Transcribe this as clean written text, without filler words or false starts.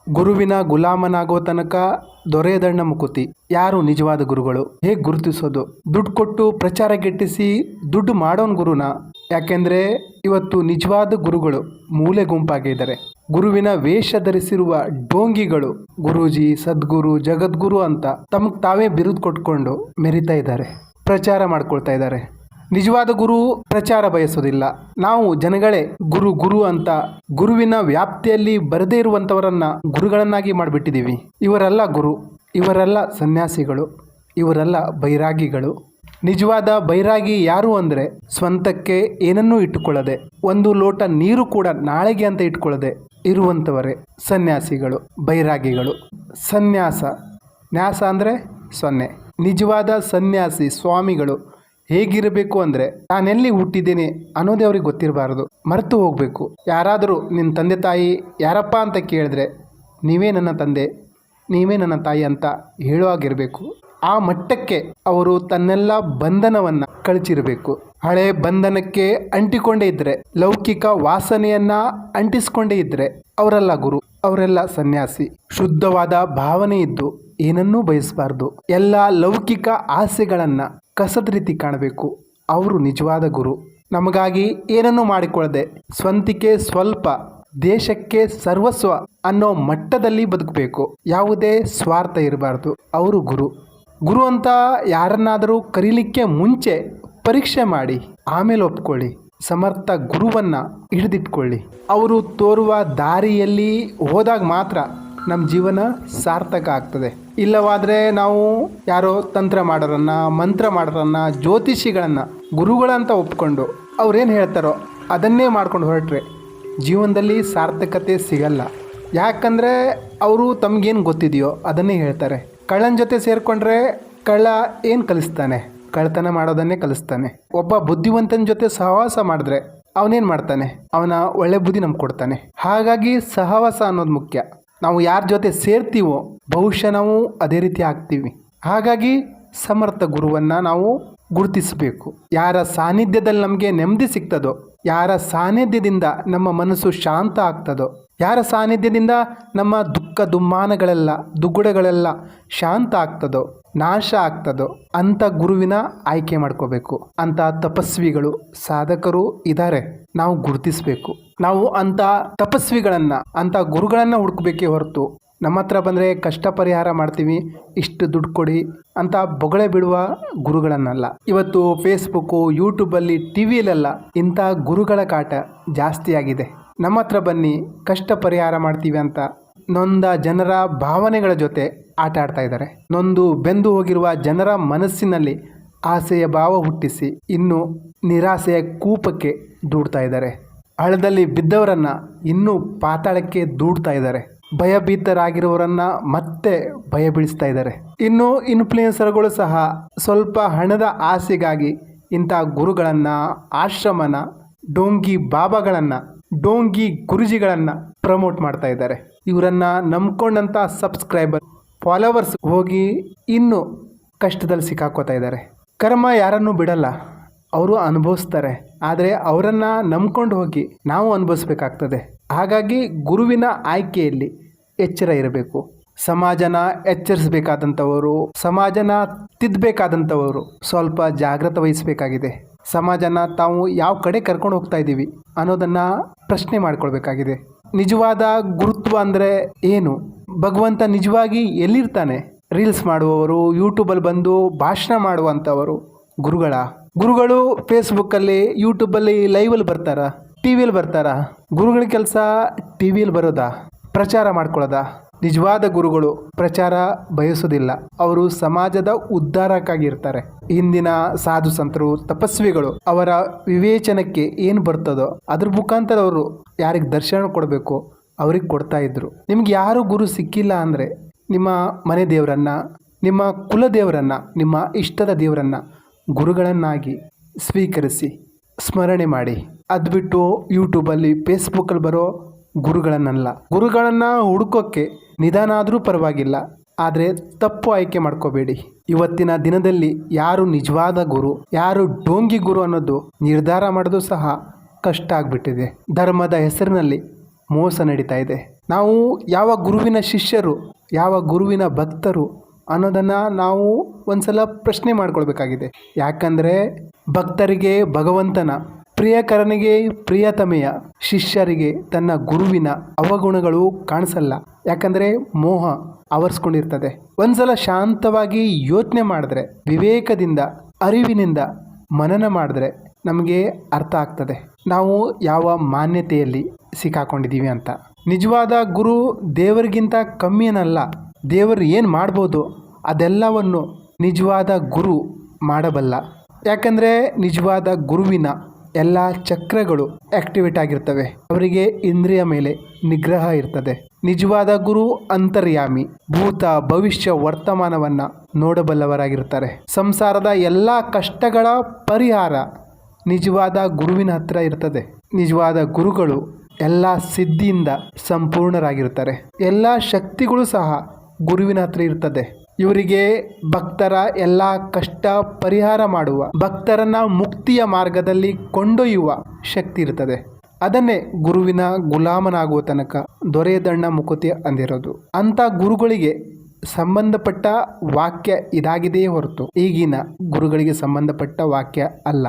ಗುರುವಿನ ಗುಲಾಮನಾಗೋ ತನಕ ದೊರೆಯದಣ್ಣ ಮುಕುತಿ. ಯಾರು ನಿಜವಾದ ಗುರುಗಳು? ಹೇಗೆ ಗುರುತಿಸೋದು? ದುಡ್ಡು ಕೊಟ್ಟು ಪ್ರಚಾರ ಗಿಟ್ಟಿಸಿ ದುಡ್ಡು ಮಾಡೋನ್ ಗುರುನ? ಯಾಕೆಂದ್ರೆ ಇವತ್ತು ನಿಜವಾದ ಗುರುಗಳು ಮೂಲೆ ಗುಂಪಾಗಿದ್ದಾರೆ. ಗುರುವಿನ ವೇಷ ಧರಿಸಿರುವ ಡೋಂಗಿಗಳು ಗುರೂಜಿ, ಸದ್ಗುರು, ಜಗದ್ಗುರು ಅಂತ ತಮಗೆ ತಾವೇ ಬಿರುದು ಕೊಟ್ಕೊಂಡು ಮೆರಿತಾ ಇದ್ದಾರೆ, ಪ್ರಚಾರ ಮಾಡ್ಕೊಳ್ತಾ ಇದ್ದಾರೆ. ನಿಜವಾದ ಗುರು ಪ್ರಚಾರ ಬಯಸೋದಿಲ್ಲ. ನಾವು ಜನಗಳೇ ಗುರು ಗುರು ಅಂತ ಗುರುವಿನ ವ್ಯಾಪ್ತಿಯಲ್ಲಿ ಬರದೇ ಇರುವಂಥವರನ್ನ ಗುರುಗಳನ್ನಾಗಿ ಮಾಡಿಬಿಟ್ಟಿದ್ದೀವಿ. ಇವರೆಲ್ಲ ಗುರು, ಇವರೆಲ್ಲ ಸನ್ಯಾಸಿಗಳು, ಇವರೆಲ್ಲ ಬೈರಾಗಿಗಳು. ನಿಜವಾದ ಬೈರಾಗಿ ಯಾರು ಅಂದರೆ ಸ್ವಂತಕ್ಕೆ ಏನನ್ನೂ ಇಟ್ಟುಕೊಳ್ಳದೆ, ಒಂದು ಲೋಟ ನೀರು ಕೂಡ ನಾಳೆಗೆ ಅಂತ ಇಟ್ಕೊಳ್ಳದೆ ಇರುವಂಥವರೇ ಸನ್ಯಾಸಿಗಳು, ಬೈರಾಗಿಗಳು. ಸನ್ಯಾಸ, ನ್ಯಾಸ ಅಂದರೆ ಸೊನ್ನೆ. ನಿಜವಾದ ಸನ್ಯಾಸಿ ಸ್ವಾಮಿಗಳು ಹೇಗಿರಬೇಕು ಅಂದರೆ ನಾನೆಲ್ಲಿ ಹುಟ್ಟಿದ್ದೇನೆ ಅನ್ನೋದೇ ಅವ್ರಿಗೆ ಗೊತ್ತಿರಬಾರ್ದು, ಮರೆತು ಹೋಗಬೇಕು. ಯಾರಾದರೂ ನಿನ್ನ ತಂದೆ ತಾಯಿ ಯಾರಪ್ಪ ಅಂತ ಕೇಳಿದ್ರೆ ನೀವೇ ನನ್ನ ತಂದೆ, ನೀವೇ ನನ್ನ ತಾಯಿ ಅಂತ ಹೇಳುವಾಗಿರಬೇಕು. ಆ ಮಟ್ಟಕ್ಕೆ ಅವರು ತನ್ನೆಲ್ಲ ಬಂಧನವನ್ನು ಕಳಚಿರಬೇಕು. ಹಳೆ ಬಂಧನಕ್ಕೆ ಅಂಟಿಕೊಂಡೇ ಇದ್ದರೆ, ಲೌಕಿಕ ವಾಸನೆಯನ್ನು ಅಂಟಿಸ್ಕೊಂಡೇ ಇದ್ದರೆ ಅವರೆಲ್ಲ ಗುರು, ಅವರೆಲ್ಲ ಸನ್ಯಾಸಿ. ಶುದ್ಧವಾದ ಭಾವನೆ ಇದ್ದು ಏನನ್ನೂ ಬಯಸಬಾರ್ದು, ಎಲ್ಲ ಲೌಕಿಕ ಆಸೆಗಳನ್ನು ಕಸದ ರೀತಿ ಕಾಣಬೇಕು. ಅವರು ನಿಜವಾದ ಗುರು. ನಮಗಾಗಿ ಏನನ್ನೂ ಮಾಡಿಕೊಳ್ಳದೆ ಸ್ವಂತಿಕೆ ಸ್ವಲ್ಪ, ದೇಶಕ್ಕೆ ಸರ್ವಸ್ವ ಅನ್ನೋ ಮಟ್ಟದಲ್ಲಿ ಬದುಕಬೇಕು. ಯಾವುದೇ ಸ್ವಾರ್ಥ ಇರಬಾರ್ದು. ಅವರು ಗುರು. ಗುರು ಅಂತ ಯಾರನ್ನಾದರೂ ಕರೀಲಿಕ್ಕೆ ಮುಂಚೆ ಪರೀಕ್ಷೆ ಮಾಡಿ ಆಮೇಲೆ ಒಪ್ಕೊಳ್ಳಿ. ಸಮರ್ಥ ಗುರುವನ್ನು ಹಿಡಿದಿಟ್ಕೊಳ್ಳಿ. ಅವರು ತೋರುವ ದಾರಿಯಲ್ಲಿ ಹೋದಾಗ ಮಾತ್ರ ನಮ್ಮ ಜೀವನ ಸಾರ್ಥಕ ಆಗ್ತದೆ. ಇಲ್ಲವಾದರೆ ನಾವು ಯಾರೋ ತಂತ್ರ ಮಾಡೋರನ್ನ, ಮಂತ್ರ ಮಾಡೋರನ್ನ, ಜ್ಯೋತಿಷಿಗಳನ್ನು ಗುರುಗಳಂತ ಒಪ್ಕೊಂಡು ಅವ್ರೇನು ಹೇಳ್ತಾರೋ ಅದನ್ನೇ ಮಾಡ್ಕೊಂಡು ಹೊರಟ್ರೆ ಜೀವನದಲ್ಲಿ ಸಾರ್ಥಕತೆ ಸಿಗಲ್ಲ. ಯಾಕಂದರೆ ಅವರು ತಮಗೇನು ಗೊತ್ತಿದೆಯೋ ಅದನ್ನೇ ಹೇಳ್ತಾರೆ. ಕಳ್ಳನ ಜೊತೆ ಸೇರಿಕೊಂಡ್ರೆ ಕಳ್ಳ ಏನು ಕಲಿಸ್ತಾನೆ? ಕಳ್ಳತನ ಮಾಡೋದನ್ನೇ ಕಲಿಸ್ತಾನೆ. ಒಬ್ಬ ಬುದ್ಧಿವಂತನ ಜೊತೆ ಸಹವಾಸ ಮಾಡಿದ್ರೆ ಅವನೇನು ಮಾಡ್ತಾನೆ? ಅವನ ಒಳ್ಳೆ ಬುದ್ಧಿ ನಮ್ಗೆ ಕೊಡ್ತಾನೆ. ಹಾಗಾಗಿ ಸಹವಾಸ ಅನ್ನೋದು ಮುಖ್ಯ. ನಾವು ಯಾರ ಜೊತೆ ಸೇರ್ತೀವೋ ಬಹುಶಃ ನಾವು ಅದೇ ರೀತಿ ಆಗ್ತೀವಿ. ಹಾಗಾಗಿ ಸಮರ್ಥ ಗುರುವನ್ನು ನಾವು ಗುರುತಿಸಬೇಕು. ಯಾರ ಸಾನ್ನಿಧ್ಯದಲ್ಲಿ ನಮಗೆ ನೆಮ್ಮದಿ ಸಿಗ್ತದೋ, ಯಾರ ಸಾನ್ನಿಧ್ಯದಿಂದ ನಮ್ಮ ಮನಸ್ಸು ಶಾಂತ ಆಗ್ತದೋ, ಯಾರ ಸಾನ್ನಿಧ್ಯದಿಂದ ನಮ್ಮ ದುಃಖ ದುಮ್ಮಾನಗಳೆಲ್ಲ, ದುಗ್ಗುಡಗಳೆಲ್ಲ ಶಾಂತ ಆಗ್ತದೋ, ನಾಶ ಆಗ್ತದೋ ಅಂಥ ಗುರುವಿನ ಆಯ್ಕೆ ಮಾಡ್ಕೋಬೇಕು. ಅಂಥ ತಪಸ್ವಿಗಳು, ಸಾಧಕರು ಇದ್ದಾರೆ, ನಾವು ಗುರುತಿಸಬೇಕು. ನಾವು ಅಂಥ ತಪಸ್ವಿಗಳನ್ನು, ಅಂಥ ಗುರುಗಳನ್ನು ಹುಡುಕಬೇಕೇ ಹೊರತು ನಮ್ಮ ಹತ್ರ ಬಂದರೆ ಕಷ್ಟ ಪರಿಹಾರ ಮಾಡ್ತೀವಿ, ಇಷ್ಟು ದುಡ್ಡು ಕೊಡಿ ಅಂತ ಬೊಗಳೆ ಬಿಡುವ ಗುರುಗಳನ್ನಲ್ಲ. ಇವತ್ತು ಫೇಸ್ಬುಕ್ಕು, ಯೂಟ್ಯೂಬಲ್ಲಿ, ಟಿ ವಿಯಲ್ಲೆಲ್ಲ ಇಂಥ ಗುರುಗಳ ಕಾಟ ಜಾಸ್ತಿ ಆಗಿದೆ. ನಮ್ಮ ಹತ್ರ ಬನ್ನಿ ಕಷ್ಟ ಪರಿಹಾರ ಮಾಡ್ತೀವಿ ಅಂತ ನೊಂದ ಜನರ ಭಾವನೆಗಳ ಜೊತೆ ಆಟ ಆಡ್ತಾ ಇದ್ದಾರೆ. ನೊಂದು ಬೆಂದು ಹೋಗಿರುವ ಜನರ ಮನಸ್ಸಿನಲ್ಲಿ ಆಸೆಯ ಭಾವ ಹುಟ್ಟಿಸಿ ಇನ್ನು ನಿರಾಸೆಯ ಕೂಪಕ್ಕೆ ದೂಡ್ತಾ ಇದ್ದಾರೆ. ಹಳ್ಳದಲ್ಲಿ ಬಿದ್ದವರನ್ನು ಇನ್ನೂ ಪಾತಾಳಕ್ಕೆ ದೂಡ್ತಾ ಇದ್ದಾರೆ. ಭಯಭೀತರಾಗಿರುವವರನ್ನ ಮತ್ತೆ ಭಯ ಬೀಳಿಸ್ತಾ ಇದ್ದಾರೆ. ಇನ್ನು ಇನ್ಫ್ಲೂಯೆನ್ಸರ್ಗಳು ಸಹ ಸ್ವಲ್ಪ ಹಣದ ಆಸೆಗಾಗಿ ಇಂಥ ಗುರುಗಳನ್ನು, ಆಶ್ರಮನ, ಡೋಂಗಿ ಬಾಬಾಗಳನ್ನು, ಡೋಂಗಿ ಗುರುಜಿಗಳನ್ನು ಪ್ರಮೋಟ್ ಮಾಡ್ತಾ ಇದ್ದಾರೆ. ಇವರನ್ನು ನಂಬ್ಕೊಂಡಂಥ ಸಬ್ಸ್ಕ್ರೈಬರ್, ಫಾಲೋವರ್ಸ್ ಹೋಗಿ ಇನ್ನೂ ಕಷ್ಟದಲ್ಲಿ ಸಿಕ್ಕಾಕೋತಾ ಇದ್ದಾರೆ. ಕರ್ಮ ಯಾರನ್ನೂ ಬಿಡಲ್ಲ, ಅವರು ಅನುಭವಿಸ್ತಾರೆ. ಆದರೆ ಅವರನ್ನು ನಂಬ್ಕೊಂಡು ಹೋಗಿ ನಾವು ಅನುಭವಿಸ್ಬೇಕಾಗ್ತದೆ. ಹಾಗಾಗಿ ಗುರುವಿನ ಆಯ್ಕೆಯಲ್ಲಿ ಎಚ್ಚರ ಇರಬೇಕು. ಸಮಾಜನ ಎಚ್ಚರಿಸಬೇಕಾದಂಥವರು, ಸಮಾಜನ ತಿದ್ದಬೇಕಾದಂಥವರು ಸ್ವಲ್ಪ ಜಾಗ್ರತೆ ವಹಿಸಬೇಕಾಗಿದೆ. ಸಮಾಜನ ತಾವು ಯಾವ ಕಡೆ ಕರ್ಕೊಂಡು ಹೋಗ್ತಾ ಇದ್ದೀವಿ ಅನ್ನೋದನ್ನು ಪ್ರಶ್ನೆ ಮಾಡ್ಕೊಳ್ಬೇಕಾಗಿದೆ. ನಿಜವಾದ ಗುರುತ್ವ ಅಂದರೆ ಏನು? ಭಗವಂತ ನಿಜವಾಗಿ ಎಲ್ಲಿರ್ತಾನೆ? ರೀಲ್ಸ್ ಮಾಡುವವರು, ಯೂಟ್ಯೂಬಲ್ಲಿ ಬಂದು ಭಾಷಣ ಮಾಡುವಂಥವರು ಗುರುಗಳು ಫೇಸ್ಬುಕ್ಕಲ್ಲಿ, ಯೂಟ್ಯೂಬಲ್ಲಿ ಲೈವಲ್ಲಿ ಬರ್ತಾರಾ? ಟಿ ವಿಯಲ್ಲಿ ಬರ್ತಾರಾ? ಗುರುಗಳ ಕೆಲಸ ಟಿ ವಿಯಲ್ಲಿ ಬರೋದಾ? ಪ್ರಚಾರ ಮಾಡ್ಕೊಳ್ಳೋದಾ? ನಿಜವಾದ ಗುರುಗಳು ಪ್ರಚಾರ ಬಯಸೋದಿಲ್ಲ. ಅವರು ಸಮಾಜದ ಉದ್ಧಾರಕ್ಕಾಗಿರ್ತಾರೆ. ಹಿಂದಿನ ಸಾಧು ಸಂತರು, ತಪಸ್ವಿಗಳು ಅವರ ವಿವೇಚನಕ್ಕೆ ಏನು ಬರ್ತದೋ ಅದ್ರ ಮುಖಾಂತರ ಅವರು ಯಾರಿಗೆ ದರ್ಶನ ಕೊಡಬೇಕು ಅವ್ರಿಗೆ ಕೊಡ್ತಾ ಇದ್ರು. ನಿಮ್ಗೆ ಯಾರು ಗುರು ಸಿಕ್ಕಿಲ್ಲ ಅಂದರೆ ನಿಮ್ಮ ಮನೆ ದೇವರನ್ನು, ನಿಮ್ಮ ಕುಲದೇವರನ್ನು, ನಿಮ್ಮ ಇಷ್ಟದ ದೇವರನ್ನು ಗುರುಗಳನ್ನಾಗಿ ಸ್ವೀಕರಿಸಿ ಸ್ಮರಣೆ ಮಾಡಿ. ಅದು ಬಿಟ್ಟು ಯೂಟ್ಯೂಬಲ್ಲಿ, ಫೇಸ್ಬುಕ್ಕಲ್ಲಿ ಬರೋ ಗುರುಗಳನ್ನು ಹುಡುಕೋಕ್ಕೆ ನಿಧಾನ ಆದರೂ ಪರವಾಗಿಲ್ಲ, ಆದರೆ ತಪ್ಪು ಆಯ್ಕೆ ಮಾಡ್ಕೋಬೇಡಿ. ಇವತ್ತಿನ ದಿನದಲ್ಲಿ ಯಾರು ನಿಜವಾದ ಗುರು, ಯಾರು ಡೋಂಗಿ ಗುರು ಅನ್ನೋದು ನಿರ್ಧಾರ ಮಾಡೋದು ಸಹ ಕಷ್ಟ ಆಗಿಬಿಟ್ಟಿದೆ. ಧರ್ಮದ ಹೆಸರಿನಲ್ಲಿ ಮೋಸ ನಡೀತಾ ಇದೆ. ನಾವು ಯಾವ ಗುರುವಿನ ಶಿಷ್ಯರು, ಯಾವ ಗುರುವಿನ ಭಕ್ತರು ಅನ್ನೋದನ್ನು ನಾವು ಒಂದ್ಸಲ ಪ್ರಶ್ನೆ ಮಾಡ್ಕೊಳ್ಬೇಕಾಗಿದೆ. ಯಾಕಂದರೆ ಭಕ್ತರಿಗೆ ಭಗವಂತನ, ಪ್ರಿಯಕರನಿಗೆ ಪ್ರಿಯತಮೆಯ, ಶಿಷ್ಯರಿಗೆ ತನ್ನ ಗುರುವಿನ ಅವಗುಣಗಳು ಕಾಣಿಸಲ್ಲ. ಯಾಕಂದರೆ ಮೋಹ ಆವರಿಸ್ಕೊಂಡಿರ್ತದೆ. ಒಂದ್ಸಲ ಶಾಂತವಾಗಿ ಯೋಚನೆ ಮಾಡಿದ್ರೆ, ವಿವೇಕದಿಂದ, ಅರಿವಿನಿಂದ ಮನನ ಮಾಡಿದ್ರೆ ನಮಗೆ ಅರ್ಥ ಆಗ್ತದೆ ನಾವು ಯಾವ ಮಾನ್ಯತೆಯಲ್ಲಿ ಸಿಕ್ಕಾಕೊಂಡಿದ್ದೀವಿ ಅಂತ. ನಿಜವಾದ ಗುರು ದೇವರಿಗಿಂತ ಕಮ್ಮಿಯೇನಲ್ಲ. ದೇವರು ಏನು ಮಾಡ್ಬೋದು ಅದೆಲ್ಲವನ್ನು ನಿಜವಾದ ಗುರು ಮಾಡಬಲ್ಲ. ಯಾಕಂದರೆ ನಿಜವಾದ ಗುರುವಿನ ಎಲ್ಲ ಚಕ್ರಗಳು ಆಕ್ಟಿವೇಟ್ ಆಗಿರ್ತವೆ. ಅವರಿಗೆ ಇಂದ್ರಿಯ ಮೇಲೆ ನಿಗ್ರಹ ಇರ್ತದೆ. ನಿಜವಾದ ಗುರು ಅಂತರ್ಯಾಮಿ, ಭೂತ ಭವಿಷ್ಯ ವರ್ತಮಾನವನ್ನು ನೋಡಬಲ್ಲವರಾಗಿರ್ತಾರೆ. ಸಂಸಾರದ ಎಲ್ಲ ಕಷ್ಟಗಳ ಪರಿಹಾರ ನಿಜವಾದ ಗುರುವಿನ ಹತ್ರ ಇರ್ತದೆ. ನಿಜವಾದ ಗುರುಗಳು ಎಲ್ಲ ಸಿದ್ಧಿಯಿಂದ ಸಂಪೂರ್ಣರಾಗಿರ್ತಾರೆ. ಎಲ್ಲ ಶಕ್ತಿಗಳು ಸಹ ಗುರುವಿನ ಹತ್ರ ಇರ್ತದೆ. ಇವರಿಗೆ ಭಕ್ತರ ಎಲ್ಲ ಕಷ್ಟ ಪರಿಹಾರ ಮಾಡುವ, ಭಕ್ತರನ್ನ ಮುಕ್ತಿಯ ಮಾರ್ಗದಲ್ಲಿ ಕೊಂಡೊಯ್ಯುವ ಶಕ್ತಿ ಇರ್ತದೆ. ಅದನ್ನೇ ಗುರುವಿನ ಗುಲಾಮನಾಗುವ ತನಕ ದೊರೆಯದಣ್ಣ ಮುಕುತಿ ಅಂದಿರೋದು. ಅಂಥ ಗುರುಗಳಿಗೆ ಸಂಬಂಧಪಟ್ಟ ವಾಕ್ಯ ಇದಾಗಿದೆಯೇ ಹೊರತು ಈಗಿನ ಗುರುಗಳಿಗೆ ಸಂಬಂಧಪಟ್ಟ ವಾಕ್ಯ ಅಲ್ಲ.